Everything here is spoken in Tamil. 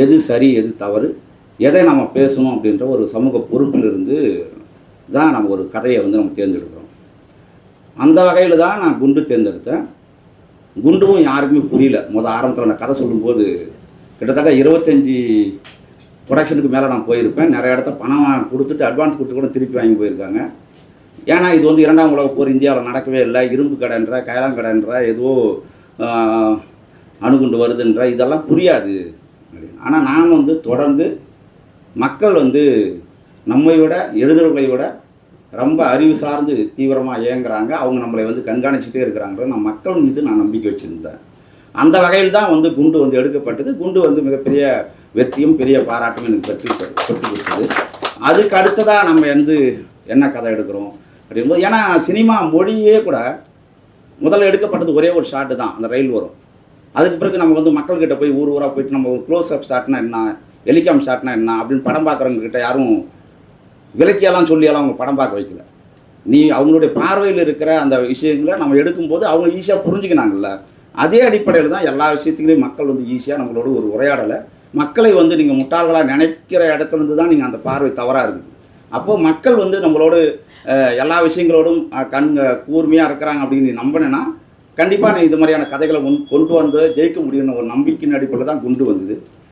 எது சரி எது தவறு, எதை நம்ம பேசணும் அப்படின்ற ஒரு சமூக பொறுப்பிலிருந்து தான் நம்ம ஒரு கதையை வந்து நம்ம தேர்ந்தெடுக்கிறோம். அந்த வகையில் தான் நான் குண்டு தேர்ந்தெடுத்தேன். குண்டும் யாருக்குமே புரியல. ஆரம்பத்தில் நான் கதை சொல்லும்போது கிட்டத்தட்ட 25 ப்ரொடக்ஷனுக்கு மேலே நான் போயிருப்பேன். நிறைய இடத்த பணம் கொடுத்துட்டு அட்வான்ஸ் கொடுத்து கூட திருப்பி வாங்கி போயிருக்காங்க. ஏன்னா இது வந்து 2ஆம் உலகப் போர் இந்தியாவில் நடக்கவே இல்லை. இரும்பு கடைன்ற, கயலாங்கடைன்ற, ஏதோ அணுகுண்டு வருதுன்ற இதெல்லாம் புரியாது. ஆனால் நான் வந்து தொடர்ந்து மக்கள் வந்து நம்மை விட எழுதுறவர்களை விட ரொம்ப அறிவு சார்ந்து தீவிரமாக இயங்குறாங்க. அவங்க நம்மளை வந்து கண்காணிச்சுட்டே இருக்கிறாங்க. நான் மக்கள் மீது நான் நம்பிக்கை வச்சுருந்தேன். அந்த வகையில் தான் வந்து குண்டு வந்து எடுக்கப்பட்டது. குண்டு வந்து மிகப்பெரிய வெற்றியும் பெரிய பாராட்டும் எனக்கு பெற்று கொடுத்தது. அதுக்கு அடுத்ததாக நம்ம வந்து என்ன கதை எடுக்கிறோம் அப்படிங்கும்போது, ஏன்னா சினிமா மொழியே கூட முதல்ல எடுக்கப்பட்டது ஒரே ஒரு ஷாட்டு தான், அந்த ரயில் வரும். அதுக்கு பிறகு நம்ம வந்து மக்கள்கிட்ட போய் ஊர் ஊராக போயிட்டு நம்ம க்ளோஸ் அப் ஷாட்னா என்ன, ஹெலிகாம் ஷாட்னா என்ன அப்படின்னு படம் பார்க்குறவங்ககிட்ட யாரும் விலக்கியெல்லாம் சொல்லியெல்லாம் அவங்க படம் பார்க்க வைக்கல. நீ அவங்களுடைய பார்வையில் இருக்கிற அந்த விஷயங்களை நம்ம எடுக்கும்போது அவங்க ஈஸியாக புரிஞ்சுக்கினாங்கல்ல. அதே அடிப்படையில் தான் எல்லா விஷயத்துலையும் மக்கள் வந்து ஈஸியாக நம்மளோட ஒரு உரையாடலை, மக்களை வந்து நீங்கள் முட்டாள்களாக நினைக்கிற இடத்துலேருந்து தான் நீங்கள் அந்த பார்வை தவறாக இருக்குது. அப்போது மக்கள் வந்து நம்மளோட எல்லா விஷயங்களோடும் கூர்மையாக இருக்கிறாங்க அப்படின்னு நீ நம்பினேன்னா கண்டிப்பாக நீ இது மாதிரியான கதைகளை கொண்டு வந்து ஜெயிக்க முடியும்னு ஒரு நம்பிக்கையின் அடிப்படையில் தான் குண்டு வந்தது.